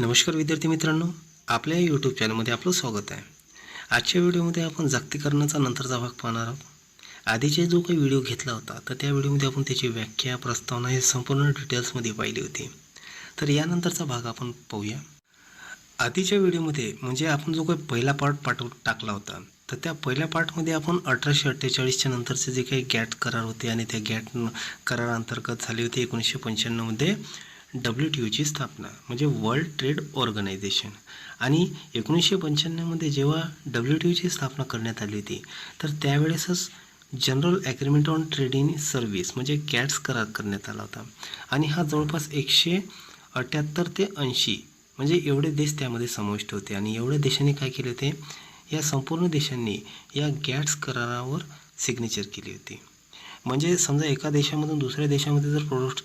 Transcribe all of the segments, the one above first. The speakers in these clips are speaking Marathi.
नमस्कार विद्यार्थी मित्रांनो, आपल्या यूट्यूब चॅनलमध्ये आपलं स्वागत आहे। आजच्या व्हिडिओमध्ये आपण जागतिकीकरणाचा नंतरचा भाग पाहणार आहोत। आधीचे जो काही व्हिडिओ घेतला होता तर त्या व्हिडिओमध्ये आपण त्याची व्याख्या, प्रस्तावना हे संपूर्ण डिटेल्समध्ये पाहिली होती। तर यानंतरचा भाग आपण पाहूया। आधीच्या व्हिडिओमध्ये म्हणजे आपण जो काही पहिला पार्ट टाकला होता तर त्या पहिल्या पार्टमध्ये आपण 1848च्या नंतरचे जे काही गॅट करार होते आणि त्या गॅट कराराअंतर्गत झाले होते 1995 मध्ये WTOची स्थापना म्हणजे वर्ल्ड ट्रेड ऑर्गनायझेशन। आणि 1995 मध्ये जेव्हा WTOची स्थापना करण्यात आली होती तर त्यावेळेसच general agreement on trade in service म्हणजे गॅट्स करार करण्यात आला होता। आणि हा जवळपास 178 ते 80 म्हणजे एवढे देश त्यामध्ये समाविष्ट होते। आणि एवढ्या देशांनी काय केले होते, या संपूर्ण देशांनी या गॅट्स करारावर सिग्नेचर केली होती। म्हणजे समजा एका देशामधून दुसऱ्या देशामध्ये जर प्रोडक्ट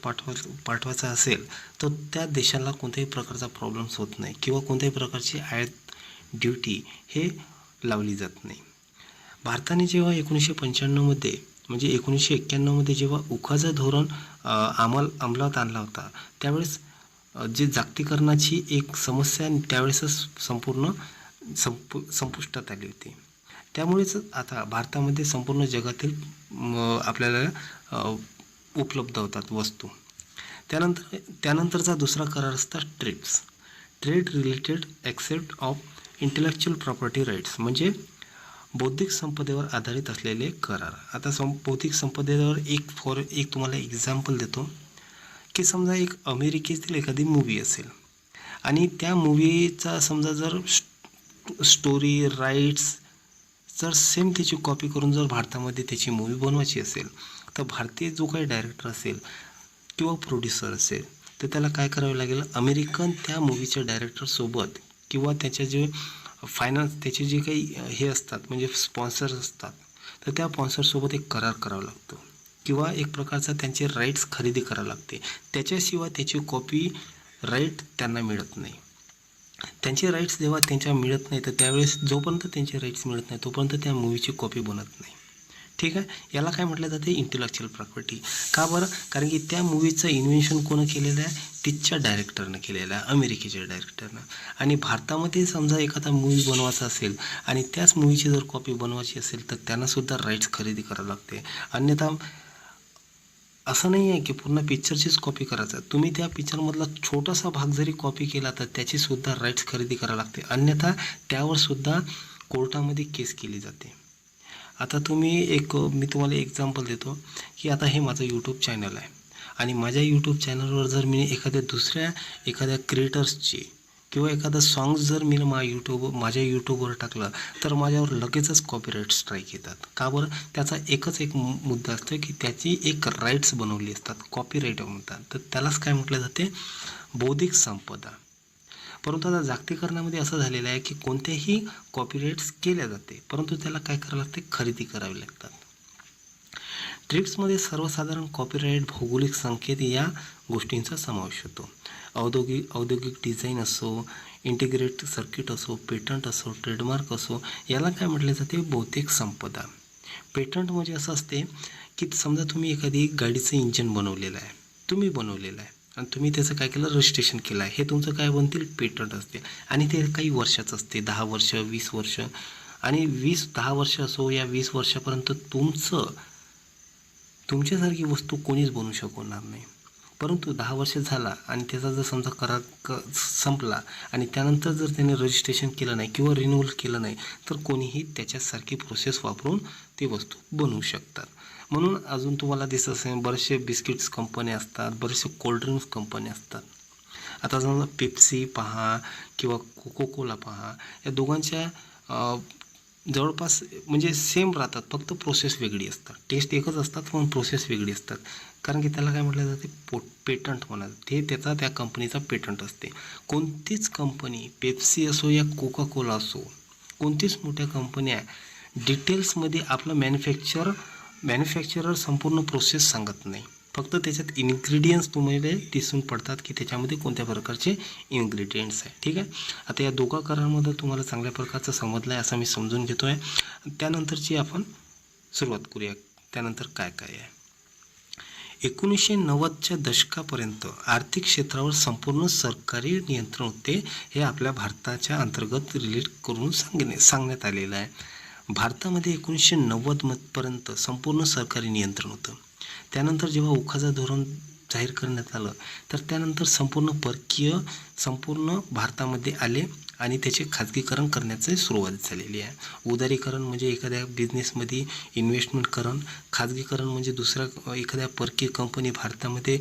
पाठवायचा असेल तर त्या देशाला कोणत्याही प्रकारचा प्रॉब्लेम्स होत नाही किंवा कोणत्याही प्रकारची आयात ड्युटी हे लावली जात नाही। भारताने जेव्हा 1995 मध्ये म्हणजे 1991 मध्ये जेव्हा उखाजा धोरण अंमलात आणला होता त्यावेळेस जे जागतिकीकरणाची एक समस्या त्यावेळेसच संपूर्ण संपुष्टात आली होती। त्यामुळेच आता भारतामध्ये संपूर्ण जगातील आपल्याला उपलब्ध होतात वस्तू। त्यानंतरचा दुसरा करार असता trade related accept of intellectual property rights म्हणजे बौद्धिक संपदेवर आधारित असलेले करार। आता बौद्धिक संपदेवर एक तुम्हाला एक्झाम्पल देतो की समजा एक अमेरिकेतील एखादी मूवी असेल आणि त्या मूवीचा समजा जर स्टोरी राईट्स जर सेम त्याची कॉपी करून जर भारतामध्ये त्याची मूवी बनवायची असेल तर भारतीय जो काही डायरेक्टर असेल किंवा प्रोड्युसर असेल तर त्याला काय करावे लागेल, अमेरिकन त्या मूवीच्या डायरेक्टरसोबत किंवा त्याच्या जे फायनान्स त्याचे जे काही हे असतात म्हणजे स्पॉन्सर्स असतात तर त्या स्पॉन्सरसोबत एक करार करावा लागतो किंवा एक प्रकारचा त्यांचे राईट्स खरेदी करावे लागते। त्याच्याशिवाय त्याची कॉपी राईट त्यांना मिळत नाही। त्यांचे राईट्स जेव्हा त्यांच्या मिळत नाही तर त्यावेळेस जोपर्यंत त्यांचे राईट्स मिळत नाही तोपर्यंत त्या मूवीची कॉपी बनत नाही। ठीक आहे, याला काय म्हटलं जाते, इंटेलेक्च्युअल प्रॉपर्टी। का बरं, कारण की त्या मूवीचं इन्व्हेन्शन कोण केलेलं आहे, तिच्या डायरेक्टरनं केलेलं आहे, अमेरिकेच्या डायरेक्टरनं। आणि भारतामध्ये समजा एखादा मूवी बनवायचा असेल आणि त्याच मूवीची जर कॉपी बनवायची असेल तर त्यांनासुद्धा राईट्स खरेदी करावं लागते। अन्यथा असं नाही आहे की पूर्ण पिक्चरचीच कॉपी करायचं, तुम्ही त्या पिक्चरमधला छोटासा भाग जरी कॉपी केला तर त्याचीसुद्धा राईट्स खरेदी करावं लागते, अन्यथा त्यावरसुद्धा कोर्टामध्ये केस केली जाते। आता मी तुम्हाला एक्झाम्पल देतो की आता हे माझं यूट्यूब चॅनल आहे आणि माझ्या यूट्यूब चॅनलवर जर मी एखाद्या क्रिएटर्सची किंवा एखादं सॉंग्स जर मी माझ्या यूट्यूबवर टाकलं तर माझ्यावर लगेचच कॉपीराईट स्ट्राईक येतात। का बरं, त्याचा एक मुद्दा असतो की त्याची एक राईट्स बनवली असतात, कॉपीराईट म्हणतात, तर त्यालाच काय म्हटलं जाते, बौद्धिक संपदा। परंतु आता जागतिकीकरणामध्ये असं झालेलं आहे की कोणत्याही कॉपीराईट्स केल्या जाते परंतु त्याला काय करावं लागते, खरेदी करावी लागतात। ट्रिप्समध्ये सर्वसाधारण कॉपीराईट, भौगोलिक संकेत या गोष्टींचा समावेश होतो। औद्योगिक डिझाईन असो, इंटिग्रेटेड सर्किट असो, पेटंट असो, ट्रेडमार्क असो, याला काय म्हटले जाते, बौद्धिक संपदा। पेटंट म्हणजे असं असते की समजा तुम्ही एखादी गाडीचं इंजिन बनवलेलं आहे, आणि तुम्ही त्याचं काय केलं, रजिस्ट्रेशन केलं आहे, हे तुमचं काय बनतील, पेटंट असते। आणि ते काही वर्षाचं असते, 10 वर्ष 20 वर्ष, आणि 10 वर्ष असो या 20 वर्षापर्यंत तुमच्यासारखी वस्तू कोणीच बनवू शकणार नाही। परंतु 10 वर्ष झाला आणि त्याचा जर समजा करार संपला आणि त्यानंतर जर त्याने रजिस्ट्रेशन केलं नाही किंवा रिन्यूअल केलं नाही तर कोणीही त्याच्यासारखी प्रोसेस वापरून ती वस्तू बनवू शकतात। म्हणून अजून तुम्हाला दिसत असेल बरेचसे बिस्किट्स कंपन्या असतात, बरेचसे कोल्ड्रिंक्स कंपन्या असतात। आता समजा पेप्सी पहा किंवा कोकोकोला पहा, या दोघांच्या जवळपास म्हणजे सेम राहतात, फक्त प्रोसेस वेगळी असतात, टेस्ट एकच असतात पण प्रोसेस वेगळी असतात। कारण की त्याला काय म्हटलं जाते, पेटंट म्हणतात, ते त्या कंपनीचा पेटंट असते। कोणतीच कंपनी, पेप्सी असो या कोकाकोला असो, कोणतीच मोठ्या कंपन्या डिटेल्समध्ये आपलं मॅन्युफॅक्चरर संपूर्ण प्रोसेस सांगत नाही, फक्त त्याच्यात इन्ग्रेडियंट्स तुम्हाला दिसून पडतात की त्याच्यामध्ये कोणत्या प्रकारचे इन्ग्रेडियंट्स आहे। ठीक आहे, आता या दोघा करारामध्ये तुम्हाला चांगल्या प्रकारचं समजलं आहे असं मी समजून घेतो आहे। त्यानंतरची आपण सुरुवात करूया, त्यानंतर काय आहे। 1990च्या दशकापर्यंत आर्थिक क्षेत्रावर संपूर्ण सरकारी नियंत्रण होते. हे आपल्या भारताच्या अंतर्गत रिलेट करून सांगण्यात आलेलं आहे. भारतामध्ये 1990 पर्यंत संपूर्ण सरकारी नियंत्रण होतं. त्यानंतर जेव्हा उखाजा धोरण जाहीर करण्यात आलं तर त्यानंतर संपूर्ण भारतामध्ये आले आणि त्याचे खाजगीकरण करण्याची सुरुवात झालेली आहे. उदारीकरण म्हणजे एखाद्या बिझनेसमध्ये इन्व्हेस्टमेंट करण, खाजगीकरण म्हणजे दुसऱ्या एखाद्या परकीय कंपनी भारतामध्ये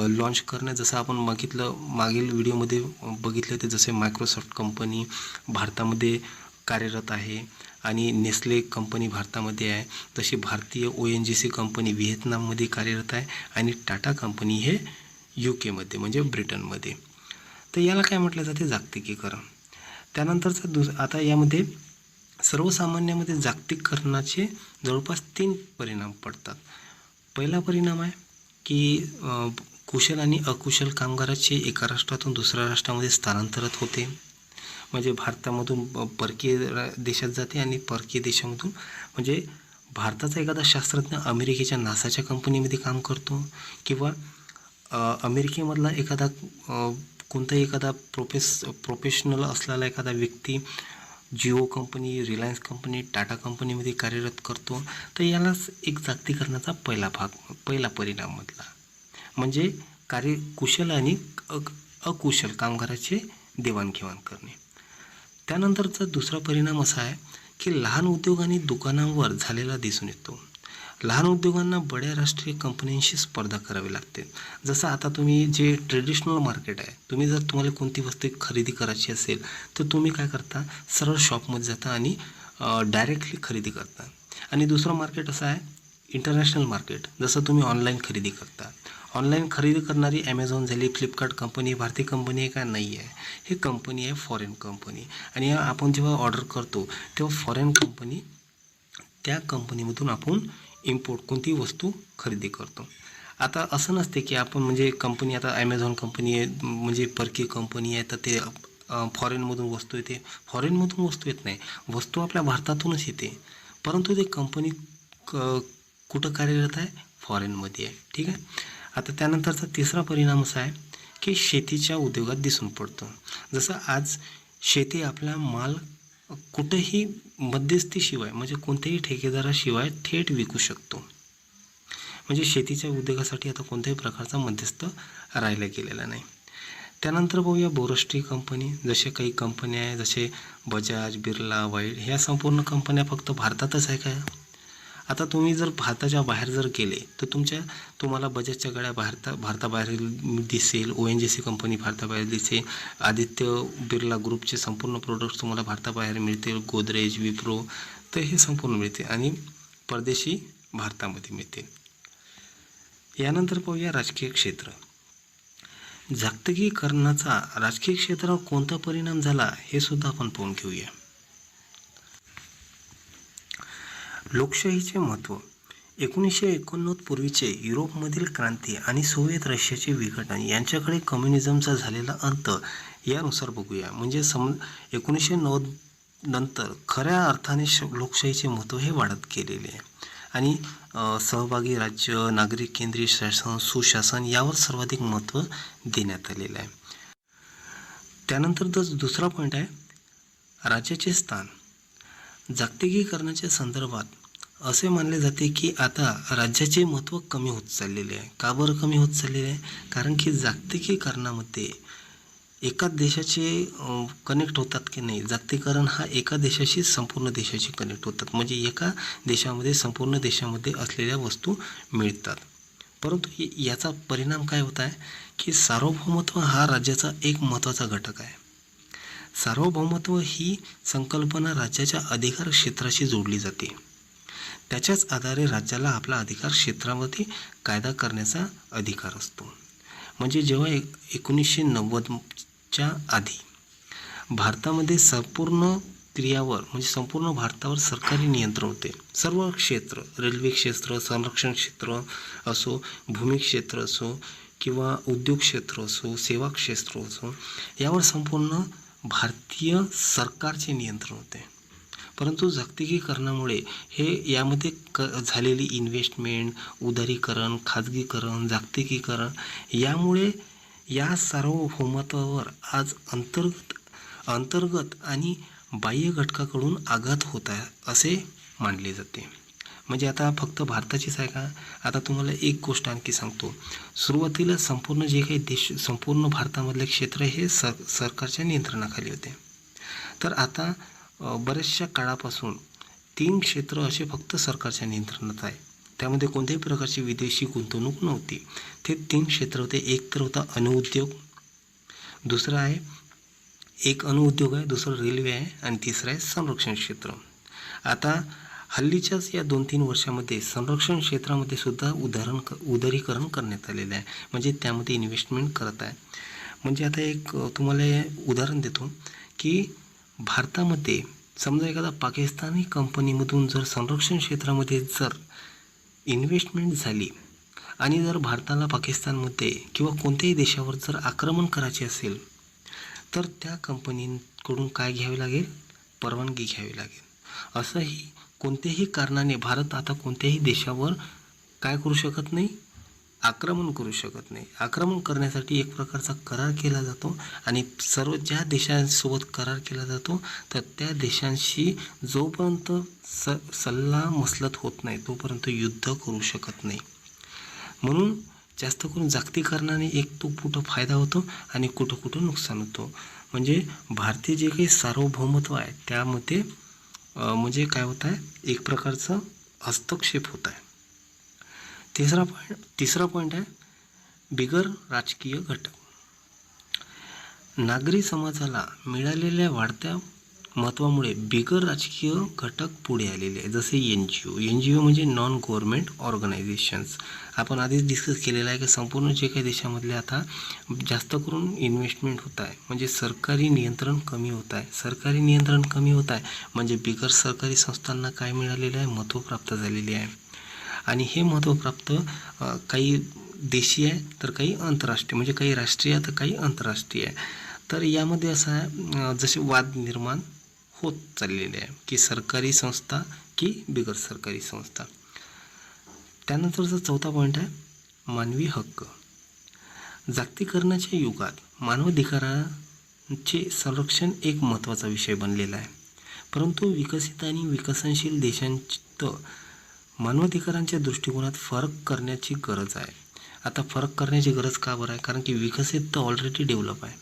लॉन्च करणं. जसं आपण मागील व्हिडिओमध्ये बघितलं ते जसे मायक्रोसॉफ्ट कंपनी भारतामध्ये कार्यरत आहे आणि नेस्ले कंपनी भारतामध्ये आहे. तशी भारतीय ONGC कंपनी व्हिएतनाममध्ये कार्यरत आहे आणि टाटा कंपनी हे UK म्हणजे ब्रिटनमध्ये. तर याला काय म्हटलं जाते? जागतिकीकरण. त्यानंतरचा आता यामध्ये सर्वसामान्यामध्ये जागतिकीकरणाचे जवळपास 3 परिणाम पडतात. पहिला परिणाम आहे की कुशल आणि अकुशल कामगाराचे एका राष्ट्रातून दुसऱ्या राष्ट्रामध्ये स्थलांतरित होते. म्हणजे भारतामधून परकीय देशात जाते आणि परकीय देशामधून म्हणजे भारताचा एखादा शास्त्रज्ञ अमेरिकेच्या नासाच्या कंपनीमध्ये काम करतो किंवा अमेरिकेमधला कोणताही एखादा प्रोफेशनल असलेला एखादा व्यक्ती Jio company, Reliance company, Tata कंपनीमध्ये कार्यरत करतो. तर यालाच एक जागतिकीकरणाचा पहिला परिणाम म्हटला. म्हणजे कुशल आणि अकुशल कामगाराचे देवाणघेवाण करणे. त्यानंतरचा दुसरा परिणाम असा आहे की लहान उद्योग आणि दुकानांवर झालेला दिसून येतो. लहान उद्योगांना बड्या राष्ट्रीय कंपन्यांशी स्पर्धा करावी लागते. जसं आता तुम्ही जे ट्रेडिशनल मार्केट आहे, तुम्हाला कोणती वस्तू खरेदी करायची असेल तर तुम्ही काय करता? सरळ शॉपमध्ये जाता आणि डायरेक्टली खरेदी करता. आणि दुसरं मार्केट असं आहे इंटरनॅशनल मार्केट. जसं तुम्ही ऑनलाईन खरेदी करता. ऑनलाईन खरेदी करणारी ॲमेझॉन झाली, फ्लिपकार्ट कंपनी भारतीय कंपनी आहे का? नाही आहे. ही कंपनी आहे फॉरेन कंपनी. आणि आपण जेव्हा ऑर्डर करतो तेव्हा फॉरेन कंपनी, त्या कंपनीमधून आपण इम्पोर्ट कोणती वस्तू खरेदी करतो. आता असं नसते की आपण म्हणजे कंपनी आता ॲमेझॉन कंपनी आहे म्हणजे परकीय कंपनी आहे तर ते फॉरेनमधून वस्तू येते. फॉरेनमधून वस्तू येत नाही, वस्तू आपल्या भारतातूनच येते. परंतु ते कंपनी कुठं कार्यरत आहे? फॉरेनमध्ये आहे. ठीक आहे. आता त्यानंतरचा तिसरा परिणाम असा आहे की शेतीच्या उद्योगात दिसून पडतो. जसं आज शेती आपला माल कुठेही मध्यस्थीशिवाय म्हणजे कोणत्याही ठेकेदाराशिवाय थेट विकू शकतो. म्हणजे शेतीच्या उद्योगासाठी आता कोणत्याही प्रकारचा मध्यस्थ राहिला गेलेला नाही. त्यानंतर बघूया बहुराष्ट्रीय कंपनी. जसे काही कंपन्या आहे जसे बजाज, बिर्ला, वाईट, ह्या संपूर्ण कंपन्या फक्त भारतातच आहे का? आता तुम्ही जर भारताच्या बाहेर जर गेले तर तुम्हाला बजाजच्या गाड्या भारताबाहेर दिसेल, ONGC कंपनी भारताबाहेर दिसेल, आदित्य बिर्ला ग्रुपचे संपूर्ण प्रोडक्ट्स तुम्हाला भारताबाहेर मिळतील, गोदरेज, विप्रो, तर हे संपूर्ण मिळते आणि परदेशी भारतामध्ये मिळते. यानंतर पाहूया राजकीय क्षेत्र. जागतिकीकरणाचा राजकीय क्षेत्रावर कोणता परिणाम झाला हे सुद्धा आपण पाहून घेऊया. लोकशाहीचे महत्त्व. 1989 पूर्वीचे युरोपमधील क्रांती आणि सोव्हिएत रशियाचे विघटन यांच्याकडे कम्युनिझमचा झालेला अंत यानुसार बघूया. म्हणजे 1990 नंतर खऱ्या अर्थाने लोकशाहीचे महत्त्व हे वाढत गेलेले आहे आणि सहभागी राज्य, नागरिक केंद्रीय शासन, सुशासन यावर सर्वाधिक महत्त्व देण्यात आलेलं आहे. त्यानंतर दुसरा पॉईंट आहे राज्याचे स्थान. जागतिकीकरणाच्या संदर्भात असे मानले जाते की आता राज्याचे महत्त्व कमी होत चाललेले आहे. का बरं कमी होत चाललेले आहे? कारण की जागतिकीकरणामध्ये एका देशाचे कनेक्ट होतात की नाही. जागतिकीकरण हा एका देशाशी संपूर्ण देशाशी कनेक्ट होतात. म्हणजे एका देशामध्ये संपूर्ण देशामध्ये असलेल्या वस्तू मिळतात. परंतु याचा परिणाम काय होत आहे की सार्वभौमत्व हा राज्याचा एक महत्त्वाचा घटक आहे. सार्वभौमत्व ही संकल्पना राज्याच्या अधिकार क्षेत्राशी जोडली जाते. त्याच्याच आधारे राज्याला आपला अधिकार क्षेत्रामध्ये कायदा करण्याचा अधिकार असतो. म्हणजे जेव्हा 1990च्या आधी भारतामध्ये संपूर्ण क्रियावर म्हणजे संपूर्ण भारतावर सरकारी नियंत्रण होते. सर्व क्षेत्र, रेल्वे क्षेत्र, संरक्षण क्षेत्र असो, भूमी क्षेत्र असो किंवा उद्योग क्षेत्र असो, सेवा क्षेत्र असो, यावर संपूर्ण भारतीय सरकारचे नियंत्रण होते. परंतु जागतिकीकरणामुळे हे यामध्ये झालेली इन्व्हेस्टमेंट, उदारीकरण, खाजगीकरण, जागतिकीकरण यामुळे या सार्वभौमत्वावर आज अंतर्गत आणि बाह्य घटकाकडून आघात होत आहे असे मानले जाते. म्हणजे आता फक्त भारताचीच आहे का? आता तुम्हाला एक गोष्ट आणखी सांगतो. सुरुवातीला संपूर्ण जे काही देश, संपूर्ण भारतामधले क्षेत्र हे सरकारच्या नियंत्रणाखाली होते. तर आता बऱ्याचशा काळापासून 3 क्षेत्र असे फक्त सरकारच्या नियंत्रणात आहे. त्यामध्ये कोणत्याही प्रकारची विदेशी गुंतवणूक नव्हती. ते 3 क्षेत्र होते. एक तर होता अणुउद्योग, दुसरं आहे एक अणुउद्योग आहे, दुसरं रेल्वे आहे आणि तिसरं आहे संरक्षण क्षेत्र. आता हल्लीच्याच या 2-3 वर्षामध्ये संरक्षण क्षेत्रामध्ये सुद्धा उदारीकरण करण्यात आलेलं आहे. म्हणजे त्यामध्ये इन्व्हेस्टमेंट करत आहे. म्हणजे आता एक तुम्हाला उदाहरण देतो की भारतामध्ये समजा एखादा पाकिस्तानी कंपनीमधून जर संरक्षण क्षेत्रामध्ये जर इन्व्हेस्टमेंट झाली आणि जर भारताला पाकिस्तानमध्ये किंवा कोणत्याही देशावर जर आक्रमण करायचे असेल तर त्या कंपनीकडून काय घ्यावे लागेल? परवानगी घ्यावी लागेल. असंही कोणत्याही कारणाने भारत आता कोणत्याही देशावर काय करू शकत नाही? आक्रमण करू शकत नाही. आक्रमण करण्यासाठी एक प्रकारचा करार केला जातो आणि सर्व ज्या देशांसोबत करार केला जातो तर त्या देशांशी जोपर्यंत सल्ला मसलत होत नाही तोपर्यंत युद्ध करू शकत नाही. म्हणून जास्त करून जागतिकीकरणाने एक तो कुठं फायदा होतो आणि कुठं नुकसान होतो. म्हणजे भारतीय जे काही सार्वभौमत्व आहे त्यामध्ये म्हणजे काय होत आहे? एक प्रकारचा हस्तक्षेप होत आहे. तिसरा पॉईंट आहे बिगर राजकीय घटक. नागरी समाजाला मिळालेल्या वाढत्या महत्त्वामुळे बिगर राजकीय घटक पुढे आलेले आहे. जसे NGO म्हणजे नॉन गव्हर्नमेंट ऑर्गनायझेशन्स. आपण आधीच डिस्कस केलेलं आहे की संपूर्ण जे काही देशामधले आता जास्त करून इन्व्हेस्टमेंट होत आहे. म्हणजे सरकारी नियंत्रण कमी होत आहे. सरकारी नियंत्रण कमी होत आहे म्हणजे बिगर सरकारी संस्थांना काय मिळालेलं आहे? महत्त्व प्राप्त झालेले आहे. आणि हे महत्त्व प्राप्त काही देशी आहे तर काही आंतरराष्ट्रीय, म्हणजे काही राष्ट्रीय तर काही आंतरराष्ट्रीय आहे. तर यामध्ये असं आहे जसे वाद निर्माण होत चाललेले आहे की सरकारी संस्था की बिगर सरकारी संस्था. त्यानंतरचा चौथा पॉईंट आहे मानवी हक्क. जागतिकीकरणाच्या युगात मानवाधिकारांचे संरक्षण एक महत्त्वाचा विषय बनलेला आहे. परंतु विकसित आणि विकसनशील देशांत मानवाधिकारांच्या दृष्टिकोनात फरक करण्याची गरज आहे. आता फरक करण्याची गरज का बरं आहे? कारण की विकसित तर ऑलरेडी डेव्हलप आहे.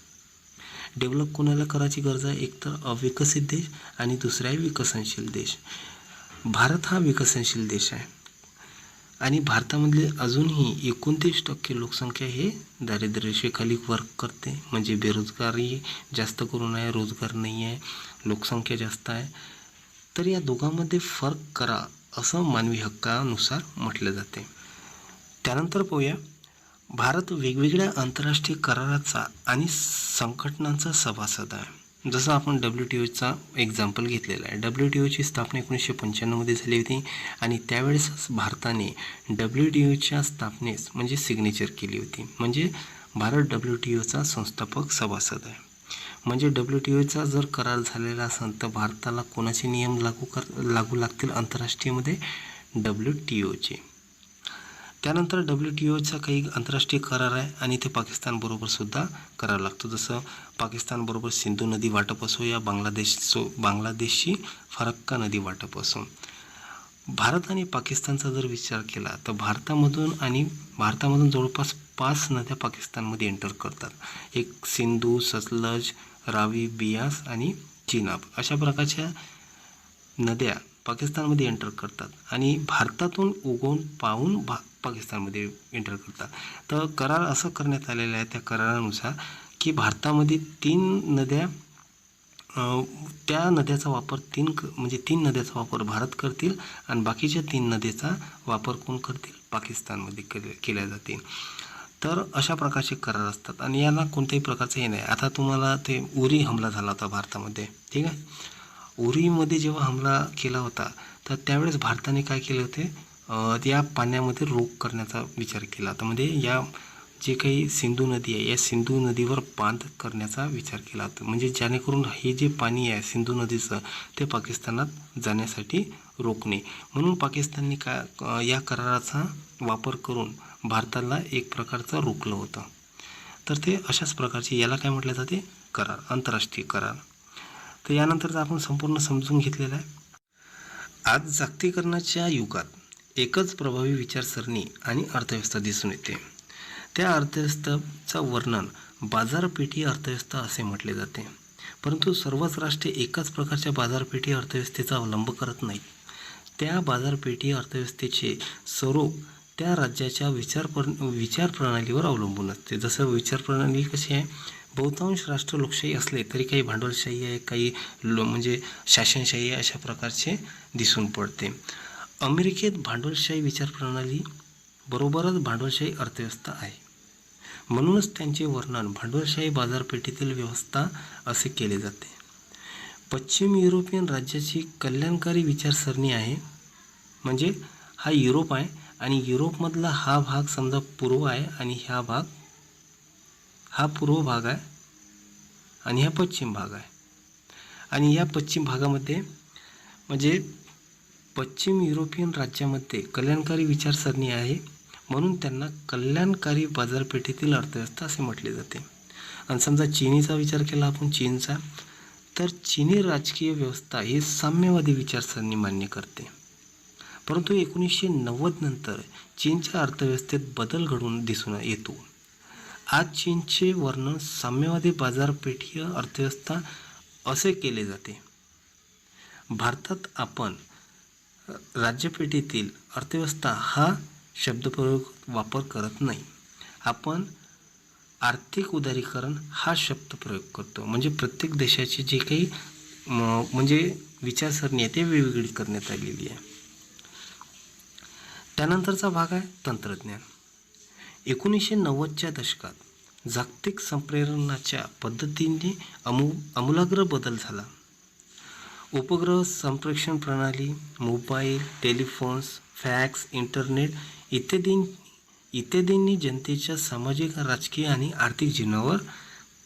डेव्हलप कोणाला करायची गरज आहे? एक तर अविकसित देश आणि दुसरा आहे विकसनशील देश. भारत हा विकसनशील देश आहे आणि भारतामधले अजूनही 29% लोकसंख्या हे दारिद्र्य रेषेखाली वर्क करते. म्हणजे बेरोजगारी जास्त करून आहे, रोजगार नाही आहे, लोकसंख्या जास्त आहे. तर या दोघांमध्ये फरक करा असं मानवी हक्कानुसार म्हटलं जाते. त्यानंतर पाहूया भारत वेगवेगळ्या आंतरराष्ट्रीय कराराचा आणि संघटनांचा सभासद आहे. जसं आपण WTOचा एक्झाम्पल घेतलेला आहे. WTOची स्थापना 1995मध्ये झाली होती आणि त्यावेळेसच भारताने WTOच्या स्थापनेस म्हणजे सिग्नेचर केली होती. म्हणजे भारत WTOचा संस्थापक सभासद आहे. म्हणजे WTOचा जर करार झालेला असेल तर भारताला कोणाचे नियम लागू लागतील आंतरराष्ट्रीयमध्ये? WTOचे. त्यानंतर WTOचा काही आंतरराष्ट्रीय करार आहे आणि ते पाकिस्तानबरोबर सुद्धा करार लागतो. जसं पाकिस्तानबरोबर सिंधू नदी वाटप असो या बांगलादेशची फरक्का नदी वाटप असो. भारत आणि पाकिस्तानचा जर विचार केला तर भारतामधून जवळपास 5 नद्या पाकिस्तानमध्ये एंटर करतात. एक सिंधू, सतलज, रावी, बियास आणि चिनाब अशा प्रकारच्या नद्या पाकिस्तानमध्ये एंटर करतात आणि भारतातून उगवून पाहून पाकिस्तानमध्ये एंटर करतात. तर करार असं करण्यात आलेला आहे त्या करारानुसार की भारतामध्ये 3 नद्या त्या नद्याचा वापर 3 नद्याचा वापर भारत करतील आणि बाकीच्या 3 नद्याचा वापर कोण करतील? पाकिस्तानमध्ये केल्या जातील. तर अशा प्रकारचे करार असतात आणि याला कोणत्याही प्रकारचं हे नाही. आता तुम्हाला ते उरी हमला झाला होता भारतामध्ये, ठीक आहे. उरीमध्ये जेव्हा हमला केला होता तर त्यावेळेस भारताने काय केले होते? या पाण्यामध्ये रोग करण्याचा विचार केला होता. म्हणजे या जे काही सिंधू नदी आहे या सिंधू नदीवर बांध करण्याचा विचार केला होता, म्हणजे जेणेकरून हे जे पाणी आहे सिंधू नदीचं ते पाकिस्तानात जाण्यासाठी रोखणे. म्हणून पाकिस्तानने या कराराचा वापर करून भारताला एक प्रकारचं रोखलं होतं. तर ते अशाच प्रकारचे, याला काय म्हटलं जाते, करार, आंतरराष्ट्रीय करार. तर यानंतरचा आपण संपूर्ण समजून घेतलेला आहे. आज जागतिकीकरणाच्या युगात एकच प्रभावी विचारसरणी आणि अर्थव्यवस्था दिसून येते. त्या अर्थव्यवस्थेचं वर्णन बाजारपेठी अर्थव्यवस्था असे म्हटले जाते. परंतु सर्वच राष्ट्रे एकाच प्रकारच्या बाजारपेठी अर्थव्यवस्थेचा अवलंब करत नाहीत. त्या बाजारपेठी अर्थव्यवस्थेचे स्वरूप त्या राज्याच्या विचारप्रणालीवर अवलंबून असते. जसं विचारप्रणाली कशी आहे, बहुतांश राष्ट्र लोकशाही असले तरी काही भांडवलशाही आहे, काही म्हणजे शासनशाही आहे, अशा प्रकारचे दिसून पडते. अमेरिकेत भांडवलशाही विचारप्रणाली बरोबरच भांडवलशाही अर्थव्यवस्था आहे. म्हणूनच त्यांचे वर्णन भांडवलशाही बाजारपेठेतील व्यवस्था असे केले जाते. पश्चिम युरोपियन राज्याची कल्याणकारी विचारसरणी आहे, म्हणजे हा युरोप आहे आणि युरोपमधला हा भाग समजा पूर्व आहे आणि हा पूर्व भाग आहे आणि हा पश्चिम भाग आहे. आणि या पश्चिम भागामध्ये म्हणजे पश्चिम युरोपियन राज्यामध्ये कल्याणकारी विचारसरणी आहे, म्हणून त्यांना कल्याणकारी बाजारपेठेतील अर्थव्यवस्था असे म्हटले जाते. आणि समजा चीनीचा विचार केला आपण, चीनचा, तर चीनी राजकीय व्यवस्था ही साम्यवादी विचारसरणी मान्य करते. परंतु 1990 नंतर चीनच्या अर्थव्यवस्थेत बदल घडून दिसून येतो. आज चीनचे वर्णन साम्यवादी बाजारपेठीय अर्थव्यवस्था असे केले जाते. भारतात आपण राज्यपेठेतील अर्थव्यवस्था हा शब्दप्रयोग वापर करत नाही. आपण आर्थिक उदारीकरण हा शब्द प्रयोग करतो. म्हणजे प्रत्येक देशाची जे काही म्हणजे विचारसरणी आहे ते वेगवेगळी करण्यात आलेली आहे. त्यानंतरचा भाग आहे तंत्रज्ञान. 1990च्या दशकात जागतिक संप्रेरणाच्या पद्धतीने आमूलाग्र बदल झाला. उपग्रह संप्रेषण प्रणाली, मोबाईल, टेलिफोन्स, फॅक्स, इंटरनेट इत्यादींनी जनतेच्या सामाजिक, राजकीय आणि आर्थिक जीवनावर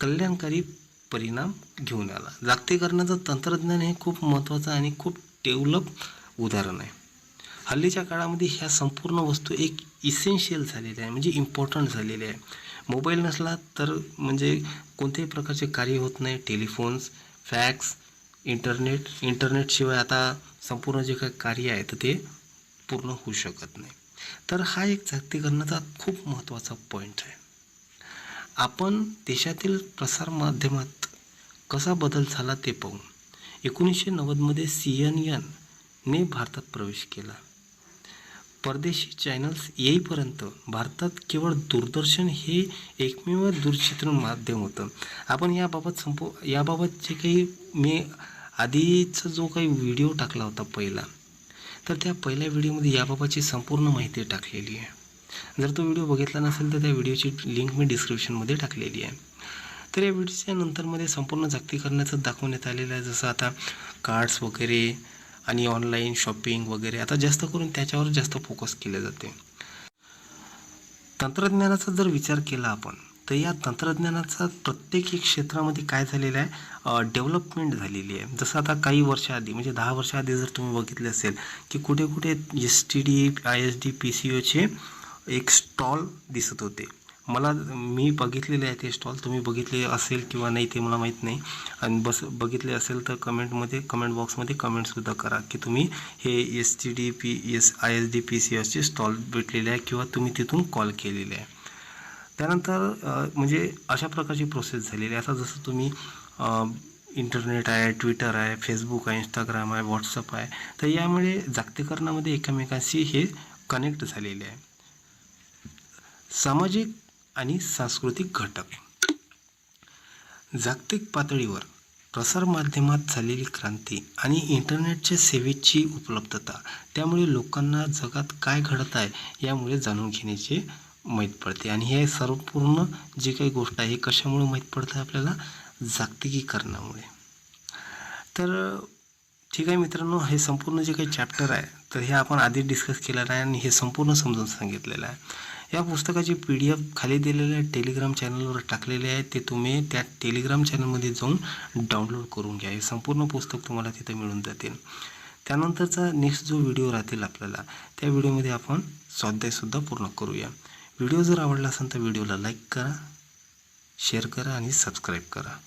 कल्याणकारी परिणाम घेऊन आला. जागतिकीकरणाचं तंत्रज्ञान हे खूप महत्त्वाचं आणि खूप डेव्हलप उदाहरण आहे. हल्लीच्या काळामध्ये ह्या संपूर्ण वस्तू एक इसेन्शियल झालेल्या आहे, म्हणजे इम्पॉर्टंट झालेले आहे. मोबाईल नसला तर म्हणजे कोणत्याही प्रकारचे कार्य होत नाही. टेलिफोन्स, फॅक्स, इंटरनेटशिवाय आता संपूर्ण जे काही कार्य आहे तर ते पूर्ण होऊ शकत नाही. तर हा एक जागतिकीकरणाचा खूप महत्त्वाचा पॉईंट आहे. आपण देशातील प्रसारमाध्यमात कसा बदल झाला ते पाहू. 1990मध्ये CNN ने भारतात प्रवेश केला. परदेशी चॅनल्स येईपर्यंत भारतात केवळ दूरदर्शन हे एकमेव दूरचित्रन माध्यम होतं. आपण याबाबत जे काही मी आधीचा जो काही व्हिडिओ टाकला होता पहिला, तर त्या पहिल्या व्हिडिओमध्ये याबाबतची संपूर्ण माहिती टाकलेली आहे. जर तो व्हिडिओ बघितला नसेल तर त्या व्हिडिओची लिंक मी डिस्क्रिप्शनमध्ये टाकलेली आहे. तर या व्हिडिओच्या नंतरमध्ये संपूर्ण जागतिकीकरणाचं दाखवण्यात आलेलं आहे. जसं आता कार्ड्स वगैरे आणि ऑनलाईन शॉपिंग वगैरे, आता जास्त करून त्याच्यावर जास्त फोकस केले जाते. तंत्रज्ञानाचा जर विचार केला आपण तर या तंत्रज्ञानाचा प्रत्येक एक क्षेत्रामध्ये काय झालेलं आहे, डेव्हलपमेंट झालेली आहे. जसं आता काही वर्षाआधी म्हणजे 10 वर्षाआधी जर तुम्ही बघितले असेल की कुठे कुठे STD, ISD, PCOचे एक स्टॉल दिसत होते. मी बघितलेले आहे ते स्टॉल. तुम्ही बघितले असेल किंवा नाही ते मला माहीत नाही. आणि बघितले असेल तर कमेंट बॉक्समध्ये कमेंटसुद्धा करा की तुम्ही हे STD, ISD, PCOचे स्टॉल भेटलेले आहे किंवा तुम्ही तिथून कॉल केलेले आहे. त्यानंतर म्हणजे अशा प्रकारची प्रोसेस झालेली आहे. आता जसं तुम्ही इंटरनेट आहे, ट्विटर आहे, फेसबुक आहे, इंस्टाग्राम आहे, व्हॉट्सअप आहे, तर यामुळे जागतिकीकरणामध्ये एकमेकांशी हे कनेक्ट झालेले आहे. सामाजिक आणि सांस्कृतिक घटक. जागतिक पातळीवर प्रसारमाध्यमात झालेली क्रांती आणि इंटरनेटच्या सेवेची उपलब्धता, त्यामुळे लोकांना जगात काय घडत आहे यामुळे जाणून घेण्याचे माहीत पडते. आणि हे सर्व पूर्ण जी काही गोष्ट आहे हे कशामुळे माहीत पडतं आपल्याला, जागतिकीकरणामुळे. तर ठीक आहे मित्रांनो, हे संपूर्ण जे काही चॅप्टर आहे तर हे आपण आधी डिस्कस केलेलं आहे आणि हे संपूर्ण समजून सांगितलेलं आहे. या पुस्तकाची PDF खाली दिलेल्या टेलिग्राम चॅनलवर टाकलेले आहे, ते तुम्ही त्या टेलिग्राम चॅनलमध्ये जाऊन डाउनलोड करून घ्या. हे संपूर्ण पुस्तक तुम्हाला तिथे मिळून जातील. त्यानंतरचा नेक्स्ट जो व्हिडिओ राहतील आपल्याला, त्या व्हिडिओमध्ये आपण स्वाध्यायसुद्धा पूर्ण करूया. व्हिडिओ जर आवडला असेल तर व्हिडिओला लाईक करा, शेअर करा आणि सबस्क्राईब करा.